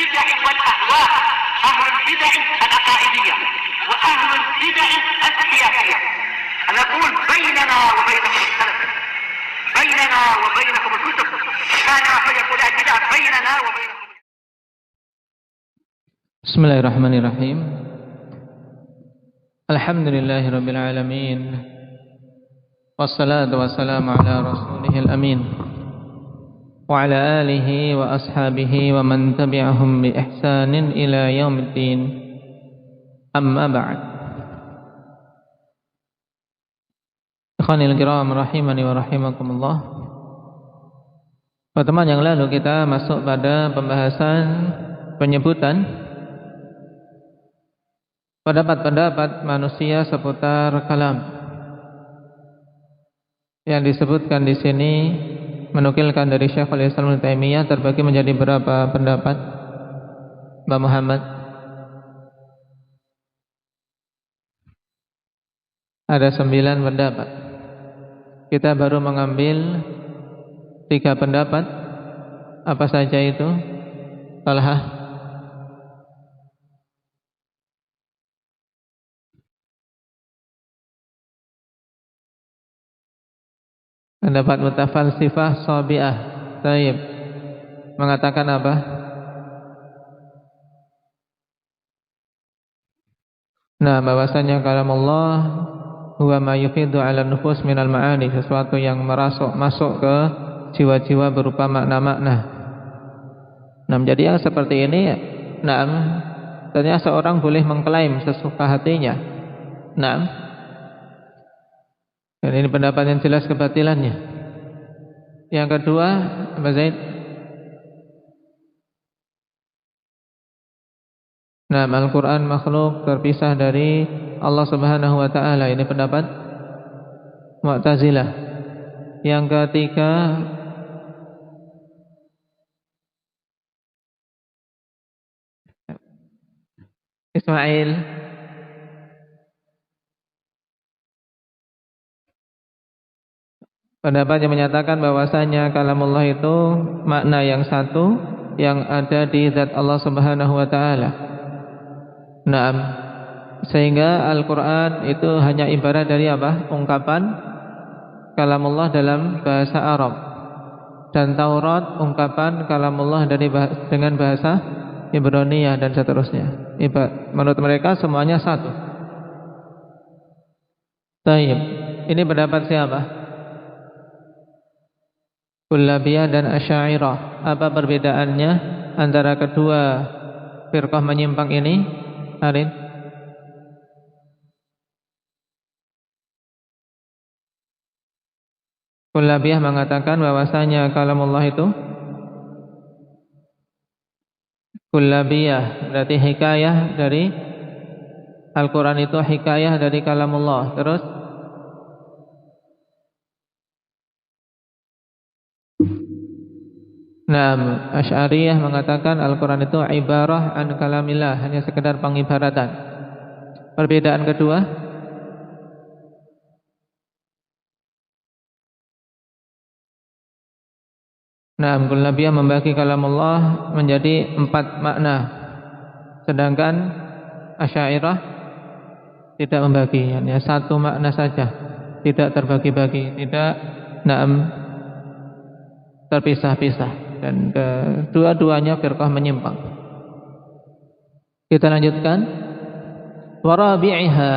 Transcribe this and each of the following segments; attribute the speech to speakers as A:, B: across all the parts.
A: البدع والأهواء، أهل البدع العقائدية وأهل البدع السياسية. أنا أقول بيننا وبينكم السلف، بيننا وبينكم الكتب، كان فيقول البدع بيننا وبينكم.
B: Bismillahirrahmanirrahim. Alhamdulillahirabbil alamin. Wassalatu wassalamu ala rasulihil amin. Wa ala alihi wa ashabihi wa man tabi'ahum bi ihsanin ila yaumiddin. Amma ba'd. Ikhwanil kiram rahimani wa rahimakumullah. Pertemuan yang lalu kita masuk pada pembahasan penyebutan pendapat-pendapat manusia seputar kalam. Yang disebutkan di sini menukilkan dari Syekhul Islam Ibnu Taimiyah terbagi menjadi berapa pendapat, Mbak Muhammad? Ada 9 pendapat. Kita baru mengambil 3 pendapat. Apa saja itu? Talha. Pendapat mutafalsifah sabi'ah. Taib. Mengatakan apa? Nah, bahwasanya kalamullah huwa ma yufidu 'ala nufus minal ma'ani, sesuatu yang masuk ke jiwa-jiwa berupa makna-makna. Nah, jadi yang seperti ini, ternyata seorang boleh mengklaim sesuka hatinya. Dan ini pendapat yang jelas kebatilannya. Yang kedua, Mbak Zaid. Nah, Al-Quran makhluk terpisah dari Allah Subhanahu wa ta'ala. Ini pendapat Mu'tazilah. Yang ketiga, Ismail. Pendapat yang menyatakan bahwasanya kalamullah itu makna yang satu yang ada di zat Allah Subhanahu wa taala. Naam. Sehingga Al-Qur'an itu hanya ibarat dari apa? Ungkapan kalamullah dalam bahasa Arab. Dan Taurat ungkapan kalamullah dengan bahasa Ibraniyah dan seterusnya. Menurut mereka semuanya satu. Taib. Ini pendapat siapa? Kullabiyah dan Asy'ariyah. Apa perbedaannya antara kedua firqah menyimpang ini? Arin? Kullabiyah mengatakan bahwasanya kalamullah itu kullabiyah berarti hikayah dari Al-Quran, itu hikayah dari kalamullah. Terus Asy'ariyah mengatakan Al-Quran itu ibarah an kalamillah, hanya sekedar pengibaratan. Perbedaan kedua, Kullabiyah membagi kalamullah menjadi 4 makna, sedangkan Asy'ariyah tidak membagi, hanya 1 makna saja, tidak terbagi-bagi, tidak terpisah-pisah. Dan kedua-duanya firqah menyimpang. Kita lanjutkan. Warabi'iha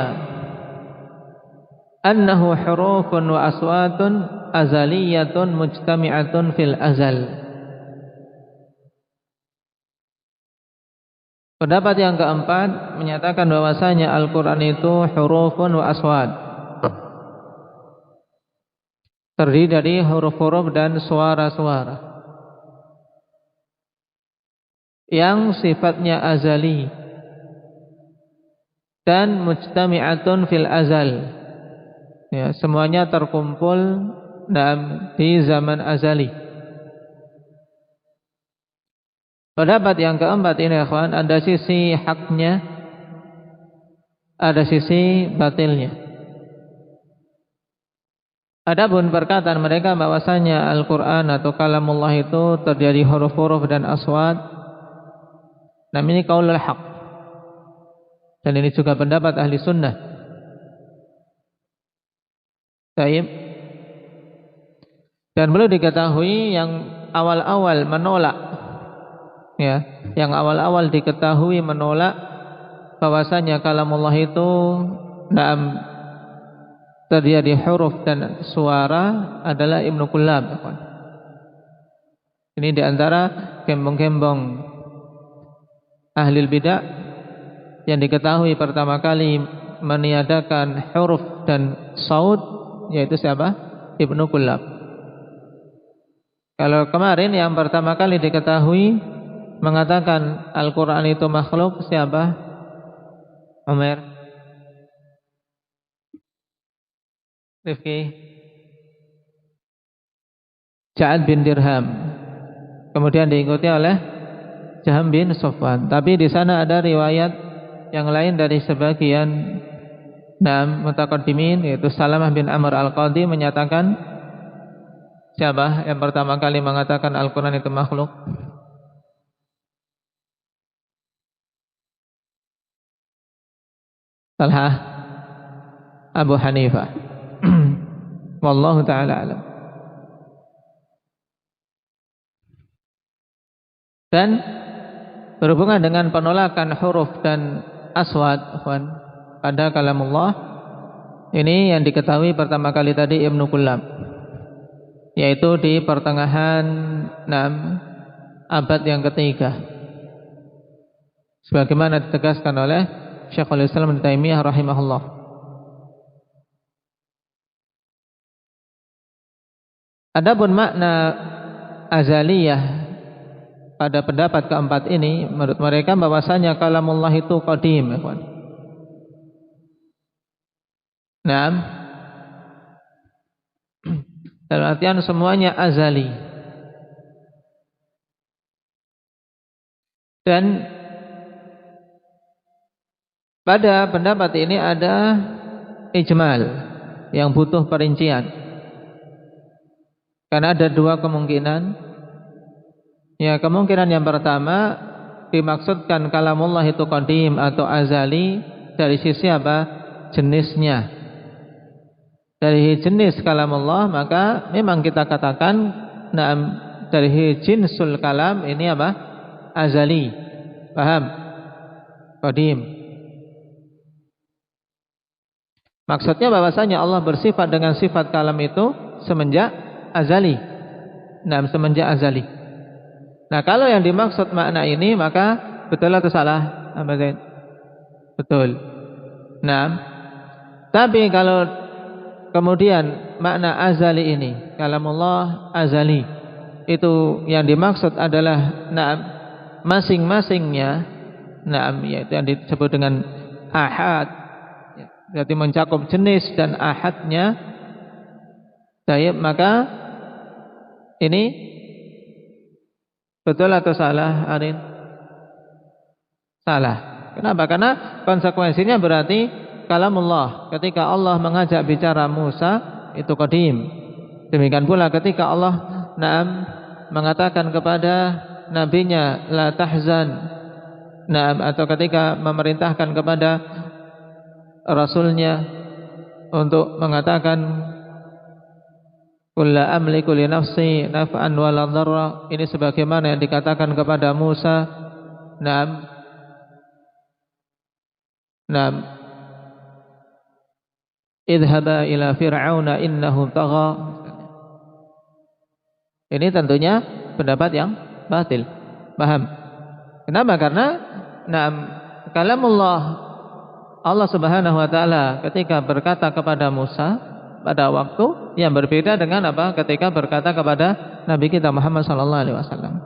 B: annahu hurufun wa aswatun azaliyatun mujtami'atun fil azal. Pendapat yang keempat menyatakan bahwasanya Al-Quran itu hurufun wa aswat, terdiri dari huruf-huruf dan suara-suara yang sifatnya azali dan mujtami'atun fil azal, ya, semuanya terkumpul di zaman azali. Pendapat yang keempat ini, ikhwan, ada sisi haknya, ada sisi batilnya. Adapun perkataan mereka bahwasanya Al-Quran atau kalamullah itu terjadi huruf-huruf dan aswat, Nah, ini qaulul haq. Dan ini juga pendapat ahli sunnah. Baik. Dan perlu diketahui yang awal-awal menolak, ya, yang awal-awal diketahui menolak bahwasanya kalamullah itu terjadi huruf dan suara adalah Ibnu Kullab. Ini diantara gembong-gembong ahli bidah yang diketahui pertama kali meniadakan huruf dan saut, yaitu siapa? Ibnu Kullab. Kalau kemarin yang pertama kali diketahui mengatakan Al-Quran itu makhluk, siapa? Umar, Rifki, Ja'ad bin Dirham. Kemudian diikuti oleh Jaham bin Sofwan. Tapi di sana ada riwayat yang lain dari sebagian mutaqaddimin, yaitu Salamah bin Amr Al-Qadhi menyatakan, siapa yang pertama kali mengatakan Al-Quran itu makhluk? Talha Abu Hanifah. Wallahu ta'ala alam. Dan berhubungan dengan penolakan huruf dan aswad pada kalamullah, ini yang diketahui pertama kali tadi Ibnu Kullab, yaitu di pertengahan abad yang ketiga, sebagaimana ditegaskan oleh Syekhul Islam Ibnu Taimiyah rahimahullah. Adapun makna azaliyah pada pendapat keempat ini, menurut mereka bahwasanya kalamullah itu qadim, dalam artian semuanya azali. Dan pada pendapat ini ada ijmal yang butuh perincian, karena ada dua kemungkinan. Ya, kemungkinan yang pertama dimaksudkan kalamullah itu qadim atau azali dari sisi apa? Jenisnya. Dari jenis kalamullah, maka memang kita katakan dari jinsul kalam ini apa? Azali. Paham? Qadim. Maksudnya bahwasanya Allah bersifat dengan sifat kalam itu semenjak azali. Semenjak azali. Nah, kalau yang dimaksud makna ini, maka betul atau salah? Betul. Tapi kalau kemudian makna azali ini, kalamullah azali, itu yang dimaksud adalah masing-masingnya, yaitu yang disebut dengan ahad, berarti mencakup jenis dan ahadnya. Maka ini betul atau salah, Arin? Salah. Kenapa? Karena konsekuensinya berarti kalamullah ketika Allah mengajak bicara Musa itu qadim. Demikian pula ketika Allah mengatakan kepada nabinya la tahzan, atau ketika memerintahkan kepada rasulnya untuk mengatakan qul la amliku li nafsi naf'an wa la dharra, ini sebagaimana yang dikatakan kepada Musa, idhaba ila fir'auna innahu tagha. Ini tentunya pendapat yang batil. Paham? Kenapa? Karena kalamullah Allah Subhanahu wa taala ketika berkata kepada Musa pada waktu yang berbeda dengan apa ketika berkata kepada Nabi kita Muhammad sallallahu alaihi wasallam.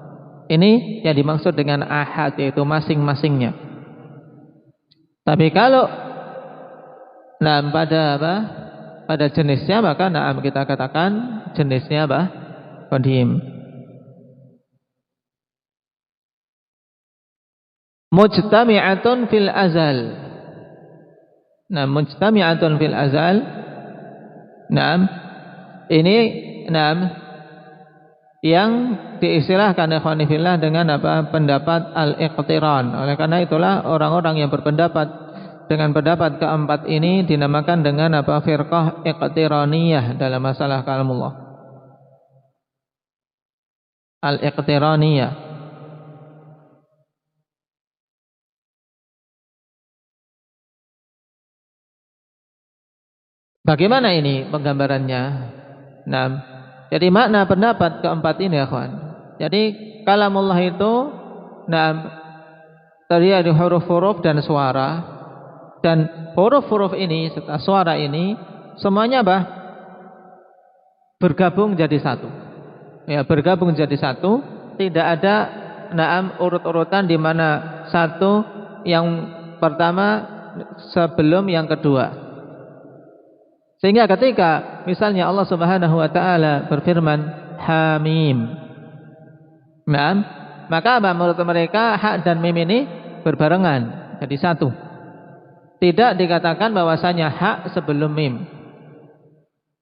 B: Ini yang dimaksud dengan ahad, yaitu masing-masingnya. Tapi kalau pada jenisnya, maka kita katakan jenisnya apa? Qadim. Mujtami'atun fil azal. Mujtami'atun fil azal. Ini yang diistilahkan ikhwanifillah dengan apa? Pendapat al-iqtiran. Oleh karena itulah orang-orang yang berpendapat dengan pendapat keempat ini dinamakan dengan apa? Firqah iqtiraniyah dalam masalah kalamullah. Al-iqtiraniyah. Bagaimana ini penggambarannya? Nah, jadi makna pendapat keempat ini ya kawan. Jadi kalamullah itu terdiri dari huruf-huruf dan suara. Dan huruf-huruf ini serta suara ini semuanya apa? Bergabung jadi satu. Ya, bergabung jadi satu. Tidak ada urut-urutan di mana satu yang pertama sebelum yang kedua. Sehingga ketika misalnya Allah Subhanahu wa taala berfirman Hamim. Maka apa menurut mereka ha dan mim ini berbarengan jadi satu. Tidak dikatakan bahwasanya ha sebelum mim.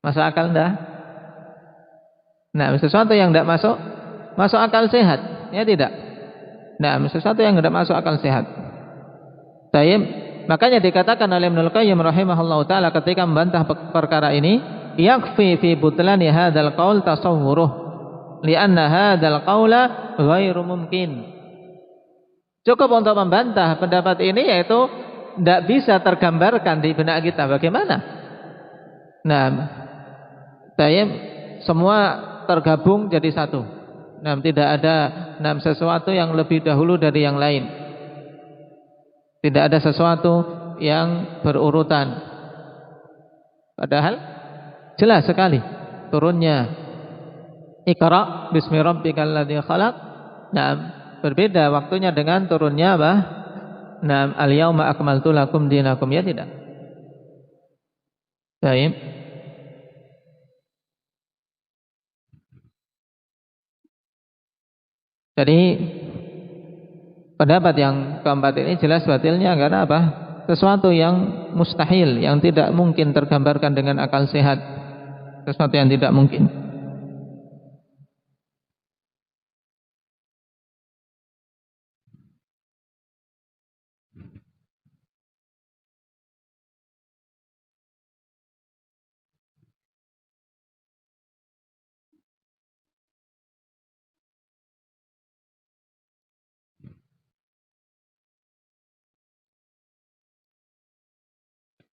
B: Masuk akal enggak? Nah, sesuatu yang tidak masuk akal sehat, ya tidak. Nah, sesuatu yang tidak masuk akal sehat. Baik. Makanya dikatakan oleh Ibnul Qayyim rahimahullahu taala ketika membantah perkara ini, yakfi fi butlani hadzal qaul tasawwuruh li'anna hadzal qaula ghairu mumkin. Cukup untuk membantah pendapat ini yaitu tidak bisa tergambarkan di benak kita bagaimana. Nah, semua tergabung jadi satu. Nah, tidak ada sesuatu yang lebih dahulu dari yang lain. Tidak ada sesuatu yang berurutan. Padahal jelas sekali turunnya Iqra bismi rabbikal ladzi khalaq. Nah, berbeda waktunya dengan turunnya apa? Nah, al-yauma akmaltu lakum dinakum, ya tidak. Baik. Jadi pendapat yang keempat ini jelas batilnya karena apa? Sesuatu yang mustahil, yang tidak mungkin tergambarkan dengan akal sehat. Sesuatu yang tidak mungkin.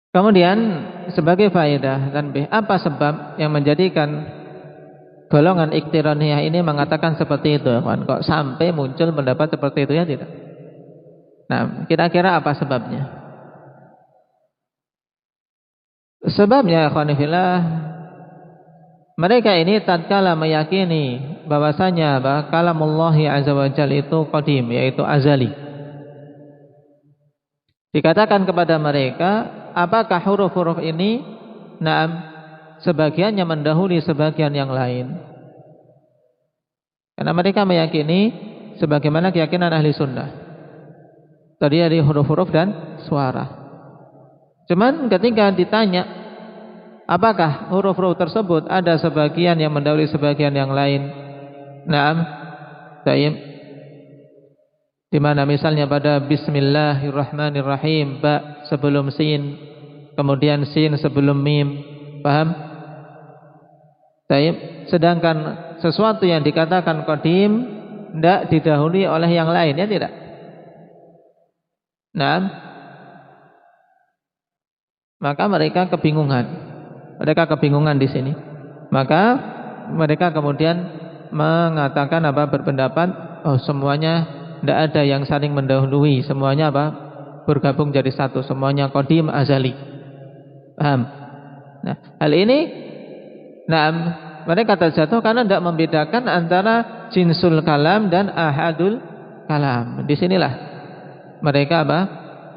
B: Kemudian sebagai faedah tanbih, apa sebab yang menjadikan golongan iqtiraniyah ini mengatakan seperti itu, kawan? Kok sampai muncul pendapat seperti itu, ya tidak? Nah, kira-kira apa sebabnya? Sebabnya, ikhwanifillah, mereka ini tatkala meyakini bahwasanya kalamullahi azza wa jalla itu qadim, yaitu azali. Dikatakan kepada mereka, apakah huruf-huruf ini sebagiannya mendahului sebagian yang lain? Karena mereka meyakini sebagaimana keyakinan ahli sunnah, tadi dari huruf-huruf dan suara. Cuman ketika ditanya apakah huruf-huruf tersebut ada sebagian yang mendahului sebagian yang lain, di mana misalnya pada Bismillahirrahmanirrahim ba sebelum sin, kemudian sin sebelum mim, paham? Sedangkan sesuatu yang dikatakan qadim tidak didahului oleh yang lain, ya tidak? Maka mereka kebingungan. Di sini. Maka mereka kemudian mengatakan berpendapat, semuanya tidak ada yang saling mendahului, semuanya bergabung jadi satu, semuanya qadim azali. Paham? Nah, hal ini mereka terjatuh karena tidak membedakan antara jinsul kalam dan ahadul kalam. Di sinilah mereka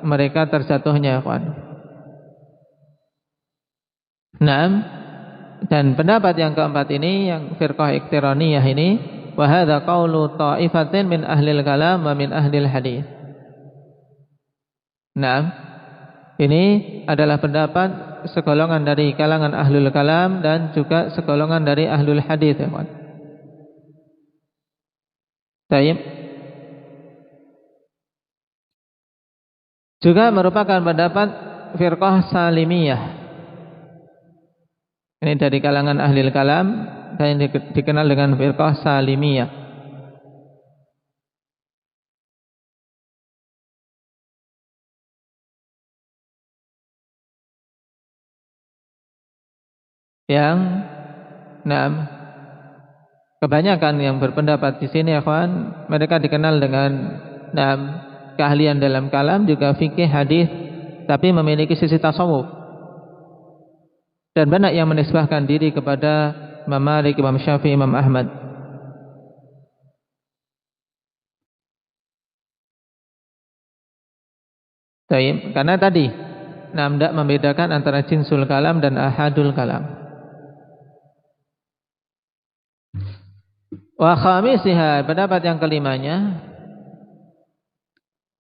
B: mereka terjatuhnya, kawan. Dan pendapat yang keempat ini, yang firqah iqtiraniyah ini, wa hadza qaulu ta'ifatin min ahlil kalam wa min ahlil hadis. Ini adalah pendapat segolongan dari kalangan ahlul kalam dan juga segolongan dari ahlul hadis, ya, Taib. Juga merupakan pendapat firqah Salimiyah. Ini dari kalangan ahli kalam dan dikenal dengan firqah Salimiyah. Yang kebanyakan yang berpendapat di sini, akhwan, mereka dikenal dengan keahlian dalam kalam, juga fikih, hadis, tapi memiliki sisi tasawuf. Dan banyak yang menisbahkan diri kepada Imam Malik, Imam Syafi'i, Imam Ahmad. Taib, karena tadi tidak membedakan antara jinsul kalam dan ahadul kalam. Wa khamisiha, pendapat yang kelimanya,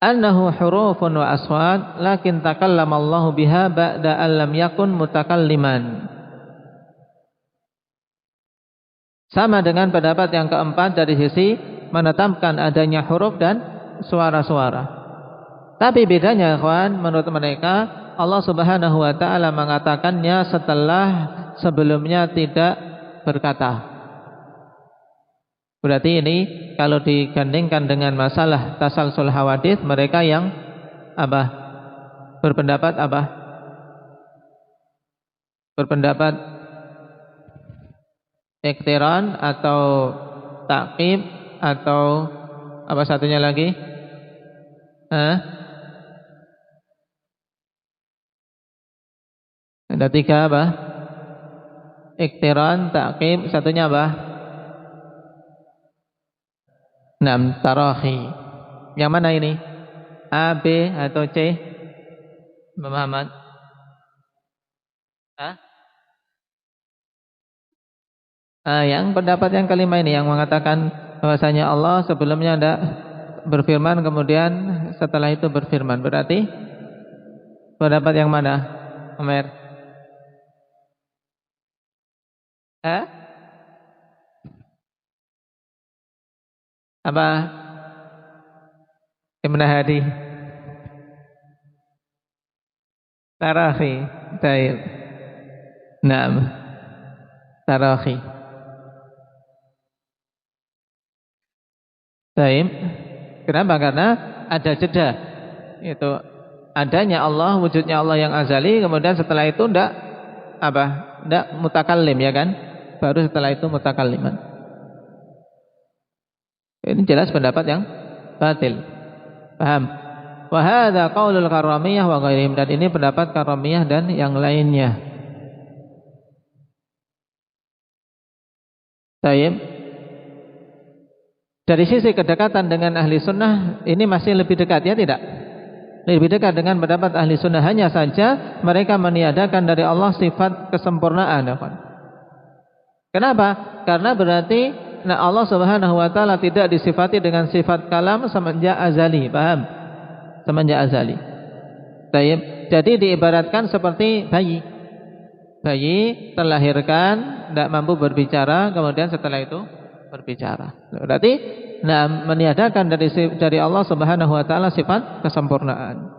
B: annahu hurufun wa aswat lakin takallama Allah biha ba'da an lam yakun mutakalliman. Sama dengan pendapat yang keempat dari sisi menetapkan adanya huruf dan suara-suara. Tapi bedanya, kawan, menurut mereka Allah Subhanahu wa taala mengatakannya setelah sebelumnya tidak berkata. Berarti ini kalau digandingkan dengan masalah tasalsul hawadits, mereka yang berpendapat berpendapat iktiran atau ta'qib atau apa satunya lagi? Ada 3 iktiran, ta'qib, satunya tarahi. Yang mana ini? A, B atau C? Muhammad? Yang pendapat yang kelima ini yang mengatakan bahwasanya Allah sebelumnya tidak berfirman, kemudian setelah itu berfirman. Berarti pendapat yang mana, Umar? Apa? Ibn Hadi. Tarahi. Taib. Tarahi. Taib. Kenapa? Karena ada jeda. Itu adanya Allah, wujudnya Allah yang azali, kemudian setelah itu ndak mutakallim, ya kan? Baru setelah itu mutakalliman. Ini jelas pendapat yang batil. Paham? Wa hadza qaulul Karramiyah wa ghairihim, dan ini pendapat Karramiyah dan yang lainnya. Baik. Dari sisi kedekatan dengan ahli sunnah, ini masih lebih dekat, ya tidak? Lebih dekat dengan pendapat ahli sunnah, hanya saja mereka meniadakan dari Allah sifat kesempurnaan. Kenapa? Karena berarti Allah Subhanahu wa taala tidak disifati dengan sifat kalam semenjak azali, paham? Semenjak azali. Baik. Jadi diibaratkan seperti bayi. Bayi terlahirkan tidak mampu berbicara, kemudian setelah itu berbicara. Berarti meniadakan dari Allah Subhanahu wa taala sifat kesempurnaan.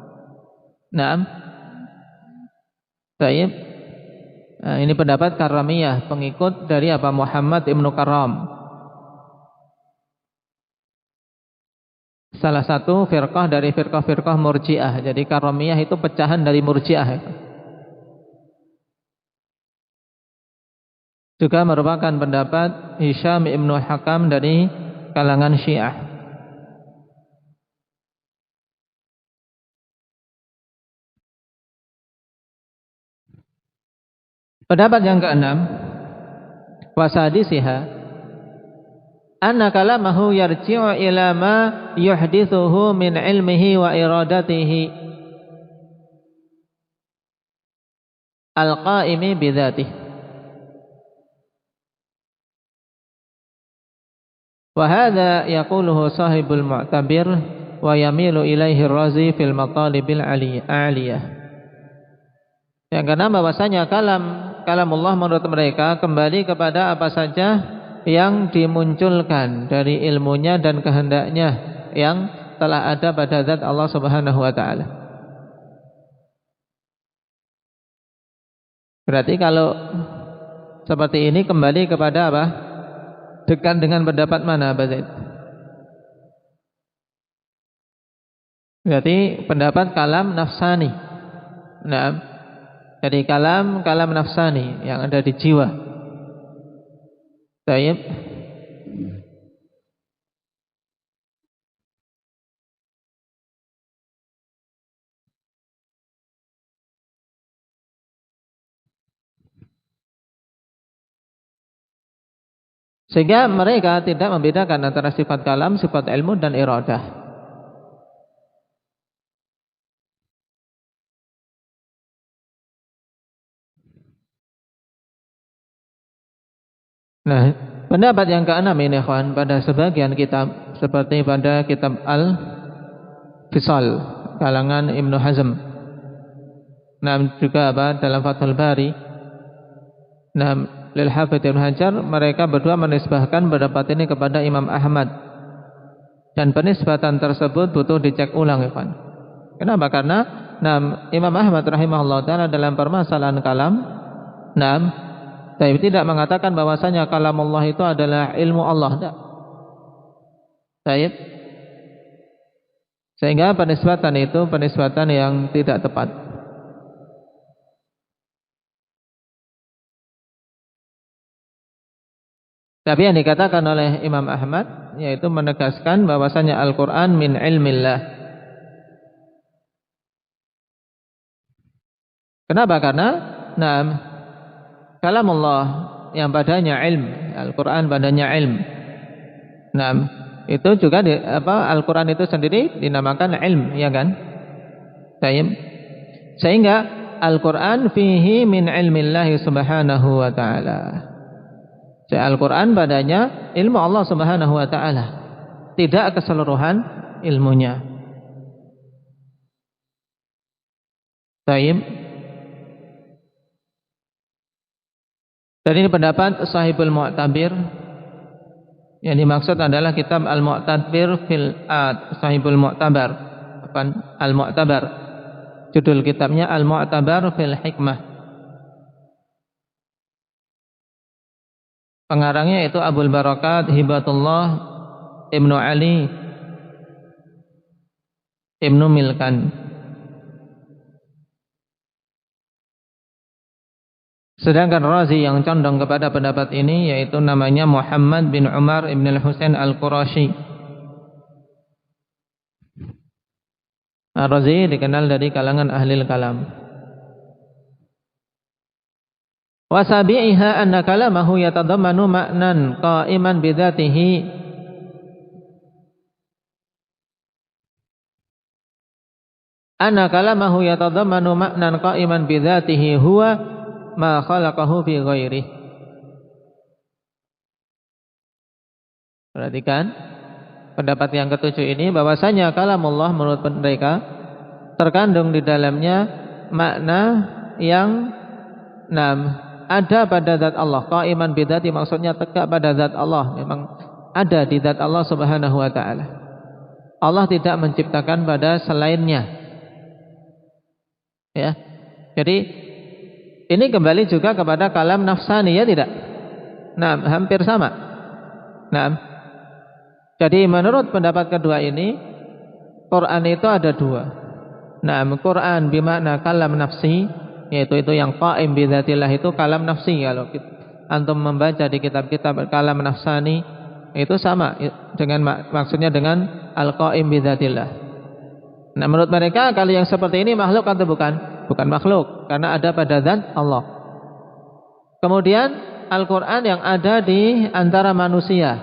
B: Baik. Ini pendapat Karramiyah, pengikut dari Muhammad Ibnu Karram. Salah satu firqah dari firqah-firqah Murji'ah. Jadi Karramiyah itu pecahan dari Murji'ah. Juga merupakan pendapat Hisham Ibnu Hakam dari kalangan Syiah. Pendapat yang keenam, wasadisiha, anna kalamahu yarji'u ila ma yuhdithuhu min ilmihi wa iradatihi al-qa'imi bidzatihi. Wa hadza yaquluhu sahibul Mu'tabir wa yamilu ilaihi Razi fil maqalibil aliyah. Yang keenam, bahwasanya kalamullah menurut mereka kembali kepada apa saja yang dimunculkan dari ilmunya dan kehendaknya yang telah ada pada zat Allah Subhanahu wa taala. Berarti kalau seperti ini kembali kepada apa? Dekat dengan pendapat mana, Pak Zaid? Berarti pendapat kalam nafsani. Nah, jadi kalam nafsani yang ada di jiwa. Baik. Sehingga mereka tidak membedakan antara sifat kalam, sifat ilmu dan iradah. Nah, pendapat yang keenam ini ikhwan, pada sebagian kitab seperti pada kitab Al-Fisal kalangan Ibnu Hazm. Nah, juga dalam Fathul Bari. Nah, lil Hafidz Ibnu Hajar, mereka berdua menisbahkan pendapat ini kepada Imam Ahmad. Dan penisbatan tersebut butuh dicek ulang, ikhwan. Kenapa? Karena Imam Ahmad rahimahullah taala dalam permasalahan kalam, tapi tidak mengatakan bahwasanya kalamullah itu adalah ilmu Allah. Tidak. Baik. Sehingga penisbatan itu penisbatan yang tidak tepat. Tapi yang dikatakan oleh Imam Ahmad yaitu menegaskan bahwasanya Al-Qur'an min ilmillah. Kenapa? Karena kalamullah yang padanya ilm, Al-Qur'an padanya ilm. Itu juga Al-Qur'an itu sendiri dinamakan ilm, ya kan? Sehingga Al-Qur'an fihi min ilmillah subhanahu wa ta'ala. Al-Qur'an padanya ilmu Allah Subhanahu wa taala, tidak keseluruhan ilmunya. Baik. Dan ini pendapat Sahibul Mu'tabir. Yang dimaksud adalah kitab Al-Mu'tabir fil Sahibul Mu'tabar. Al-Mu'tabar. Judul kitabnya Al-Mu'tabar fil Hikmah. Pengarangnya itu Abul Barakat Hibatullah Ibnu Ali Ibnu Milkan. Sedangkan Razi yang condong kepada pendapat ini yaitu namanya Muhammad bin Umar ibn al-Husain al-Qurashi. Razi dikenal dari kalangan ahli kalam. Wasabi'iha anna kalamahu yatadammanu ma'nan qa'iman bidzatihi anna kalamahu yatadammanu ma'nan qa'iman bidzatihi huwa ma khalaqahu fi ghairihi. Perhatikan pendapat yang ketujuh ini, bahwasanya kalamullah menurut mereka terkandung di dalamnya makna yang ada pada zat Allah. Qa'iman bidzati maksudnya tegak pada zat Allah, memang ada di zat Allah Subhanahu wa taala. Allah tidak menciptakan pada selainnya. Ya. Jadi ini kembali juga kepada kalam nafsani, ya tidak? Hampir sama. Jadi menurut pendapat kedua ini, Quran itu ada dua. Quran bermakna kalam nafsi, yaitu itu yang qa'im bidzatillah, itu kalam nafsi. Kalau antum membaca di kitab-kitab kalam nafsani itu sama dengan maksudnya dengan al-qa'im bidzatillah. Menurut mereka kalau yang seperti ini makhluk atau bukan? Bukan makhluk, karena ada pada zat Allah. Kemudian Al-Qur'an yang ada di antara manusia.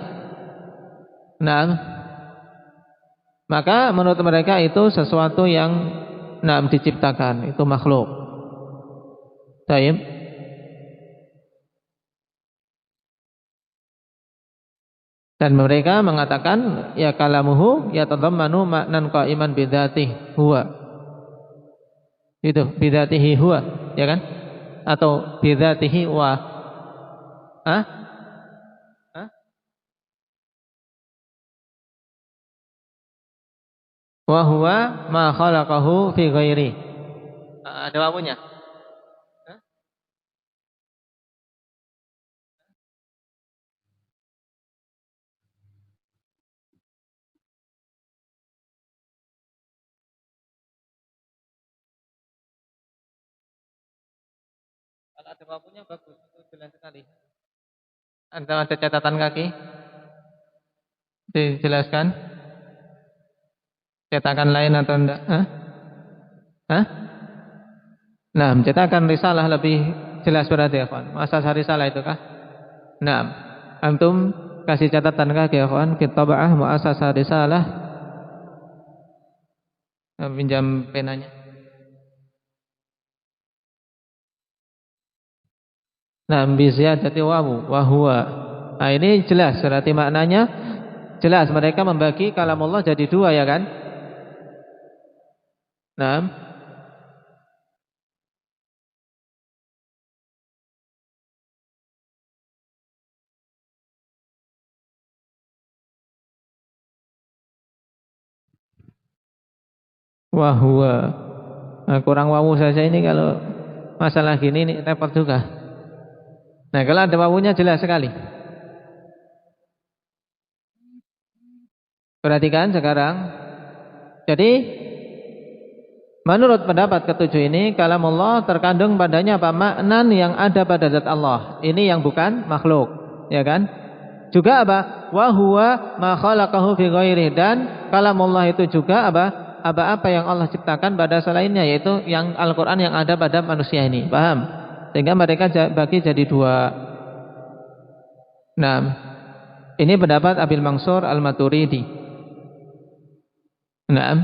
B: Maka menurut mereka itu sesuatu yang diciptakan, itu makhluk. Baik. Dan mereka mengatakan ya kalamuhu yatadammanu ma'nan qa'iman bidzatihi huwa. Itu bidzatihi huwa, ya kan? Atau bidzatihi wa. wa huwa ma khalaqahu fi ghairi. Ada wawunya? Kalau ada wawunya bagus, itu jelas sekali. Ada catatan kaki? Dijelaskan? Cetakan lain atau enggak? Hah? Nah, cetakan risalah lebih jelas berarti ya kawan. Muassasah risalah itu kah? Nah, antum kasih catatan kaki ya kawan. Kitabah muassasah risalah. Pinjam penanya. Nah, biziyadati wawu wa huwa. Nah, ini jelas berarti maknanya jelas mereka membagi kalamullah jadi dua ya kan? Nah, wa huwa. Nah, kurang wawu saja ini kalau masalah gini ini repot juga. Nah, kalau ada wawunya jelas sekali. Perhatikan sekarang. Jadi menurut pendapat ketujuh ini, kalamullah terkandung padanya apa? Maknan yang ada pada zat Allah. Ini yang bukan makhluk, ya kan? Juga apa? Wa huwa ma khalaqahu fi ghairi, dan kalamullah itu juga apa? Apa-apa yang Allah ciptakan pada selainnya, yaitu yang Al-Qur'an yang ada pada manusia ini. Paham? Sehingga mereka bagi jadi dua. Nah, ini pendapat Abil Mansur Al-Maturidi. Nah,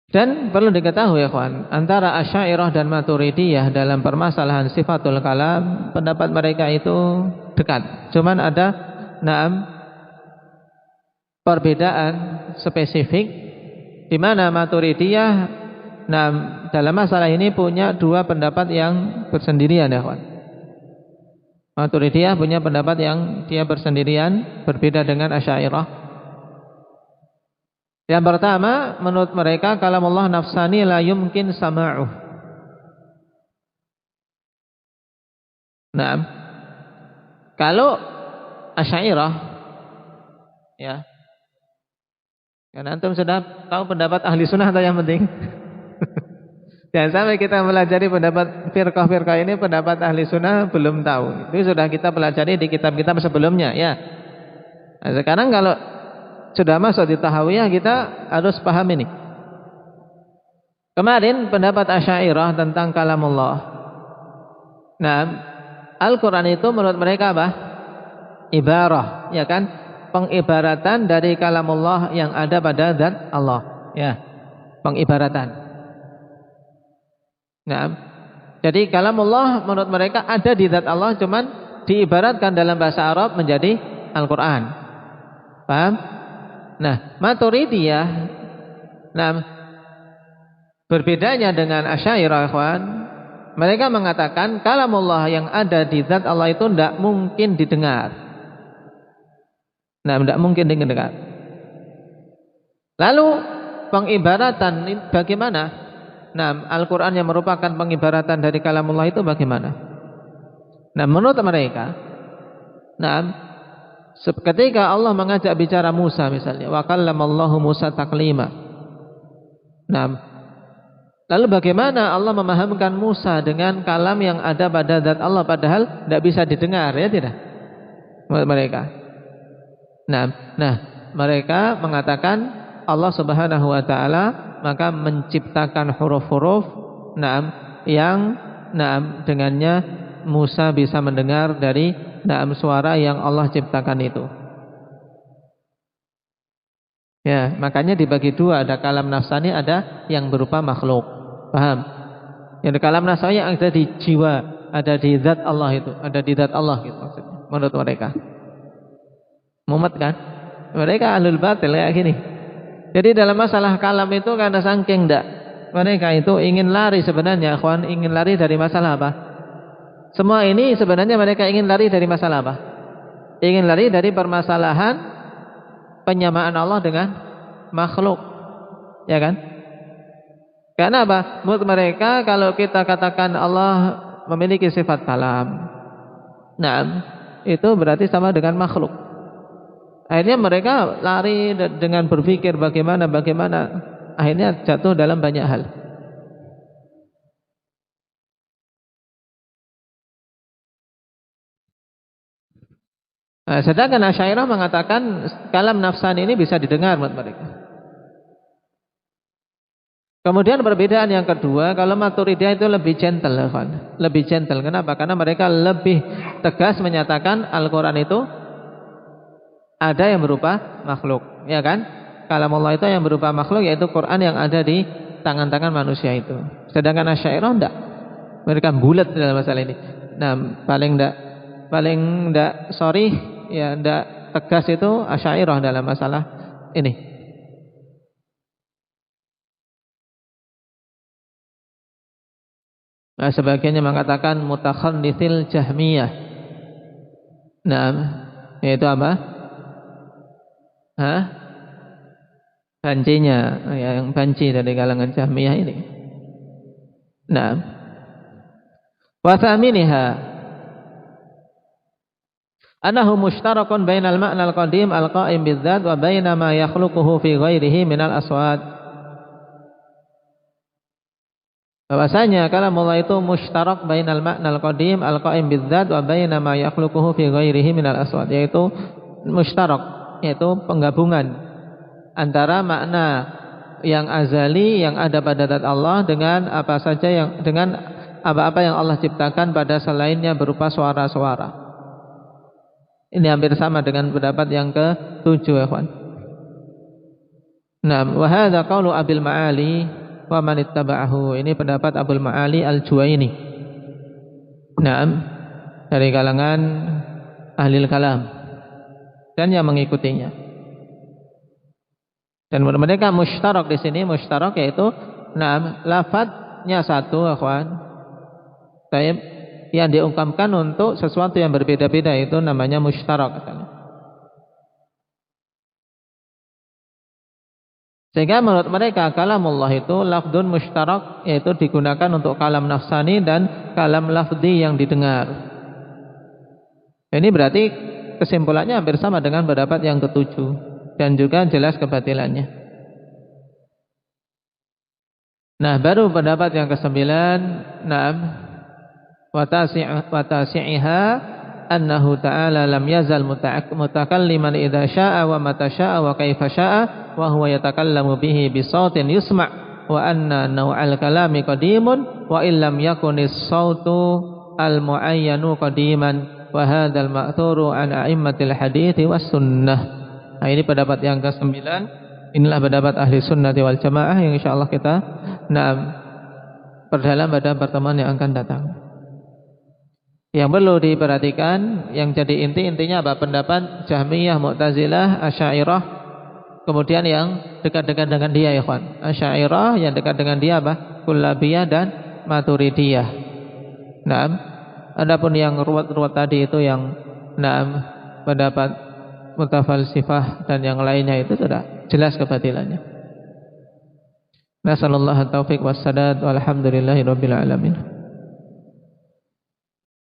B: dan perlu diketahui ya kawan, antara Asy'ariyah dan Maturidiyah dalam permasalahan sifatul kalam, pendapat mereka itu dekat. Cuman ada perbedaan spesifik di mana Maturidiyah dalam masalah ini punya dua pendapat yang bersendirian ya kawan. Maturidiyah punya pendapat yang dia bersendirian, berbeda dengan Asy'ariyah. Yang pertama, menurut mereka kalamullah nafsani la yumkin sama'uh. Nah, kalau Asy'ariyah ya, kan antum sudah tahu pendapat ahli sunnah atau yang penting? Jangan sampai kita pelajari pendapat firqah-firqah ini, pendapat ahli sunnah belum tahu. Itu sudah kita pelajari di kitab-kitab sebelumnya ya. Nah, sekarang kalau sudah masuk di tahawiyah, kita harus paham ini. Kemarin pendapat Asy'ariyah tentang kalamullah. Nah, Al-Qur'an itu menurut mereka apa? Ibarah, ya kan? Pengibaratan dari kalamullah yang ada pada zat Allah, ya. Pengibaratan. Nah, jadi kalamullah menurut mereka ada di zat Allah, cuman diibaratkan dalam bahasa Arab menjadi Al-Qur'an. Paham? Nah, Maturidiyah, berbedanya dengan Asy'ariyah, ikhwan, mereka mengatakan kalamullah yang ada di zat Allah itu tidak mungkin didengar. Nah, tidak mungkin didengar. Lalu pengibaratan bagaimana? Nah, Al-Quran yang merupakan pengibaratan dari kalamullah itu bagaimana? Nah, menurut mereka, ketika Allah mengajak bicara Musa misalnya, wa kallamallahu Musa taklima. Nah, lalu bagaimana Allah memahamkan Musa dengan kalam yang ada pada zat Allah padahal tidak bisa didengar, ya tidak? Menurut mereka. Nah, mereka mengatakan Allah Subhanahu wa taala maka menciptakan huruf-huruf yang dengannya Musa bisa mendengar dari suara yang Allah ciptakan itu. Ya, makanya dibagi dua, ada kalam nafsani, ada yang berupa makhluk. Paham? Yang kalam nafsani yang ada di jiwa, ada di zat Allah itu, ada di zat Allah gitu maksudnya. Menurut mereka. Mumet kan? Mereka ahlul batil kayak gini. Jadi dalam masalah kalam itu karena saking mereka itu ingin lari sebenarnya, ikhwan, ingin lari dari masalah apa? Semua ini sebenarnya mereka ingin lari dari masalah apa? Ingin lari dari permasalahan penyamaan Allah dengan makhluk. Ya kan? Karena apa? Menurut mereka kalau kita katakan Allah memiliki sifat kalam, nah, itu berarti sama dengan makhluk. Akhirnya mereka lari dengan berpikir bagaimana, akhirnya jatuh dalam banyak hal. Nah, sedangkan Asy'ariyah mengatakan kalam nafsani ini bisa didengar menurut mereka. Kemudian perbedaan yang kedua, kalau Maturidiyah itu lebih gentle, kan? Lebih gentle. Kenapa? Karena mereka lebih tegas menyatakan Al-Quran itu ada yang berupa makhluk, ya kan? Kalamullah itu yang berupa makhluk, yaitu Quran yang ada di tangan-tangan manusia itu. Sedangkan Asy'ariyah enggak. Mereka bulat dalam masalah ini. Nah, paling enggak sorry, ya enggak tegas itu Asy'ariyah dalam masalah ini. Nah, sebagiannya mengatakan mutakhannitsil Jahmiyah. Nah, yaitu apa? Bancinya, yang banci dari kalangan Jahmiyah ini. Nah, wa thaminiha annahu mushtarakun bainal ma'nal qadim al-qa'im bidzat wa baina ma yakhluquhu fi ghairihi minal aswat. Bahwasanya kalamullah itu mushtarak bainal ma'nal qadim al-qa'im bidzat wa baina ma yakhluquhu fi ghairihi minal aswat, yaitu mushtarak, yaitu penggabungan antara makna yang azali yang ada pada zat Allah dengan apa saja dengan apa-apa yang Allah ciptakan pada selainnya berupa suara-suara. Ini hampir sama dengan pendapat yang ke-7, ya kawan. Nah, wa hadza qaulu Abil Ma'ali wa man ittaba'ahu. Ini pendapat Abul Ma'ali Al-Juwaini. Naam, dari kalangan ahli kalam dan yang mengikutinya. Dan mereka mushtarak di sini, mushtarak yaitu naam, lafadznya satu, akhwan. Baik, yang diungkapkan untuk sesuatu yang berbeda-beda itu namanya mushtarak. Sehingga menurut mereka kalamullah itu lafdun mushtarak, yaitu digunakan untuk kalam nafsani dan kalam lafdi yang didengar. Ini berarti kesimpulannya hampir sama dengan pendapat yang ke-7 dan juga jelas kebatilannya. Nah, baru pendapat yang ke-9, naam, wa tasi'iha annahu ta'ala lam yazal mutakalliman idza syaa wa mata syaa wa kaifa syaa wa huwa yatakallamu bihi bi sautin yusma' wa anna naw'al kalami qadimun wa illam yakunis sautu al muayyanu qadiman wa hadzal ma'thuru an a'immatil hadits was sunnah. Nah, ini pendapat yang ke-9. Inilah pendapat ahli sunnati wal jamaah yang insyaallah kita perdalam pada pertemuan yang akan datang. Yang perlu diperhatikan, yang jadi intinya apa? Pendapat Jahmiyah, Mu'tazilah, Asy'ariyah, kemudian yang dekat-dekat dengan dia, ya kawan. Asy'ariyah, yang dekat dengan dia apa? Kullabiyah dan Maturidiyah. Naam. Adapun yang ruwet-ruwet tadi itu yang naam, pendapat mutafalsifah dan yang lainnya itu sudah jelas kebatilannya. Nasallallahu taufiq wassadad walhamdulillahi rabbil alamin.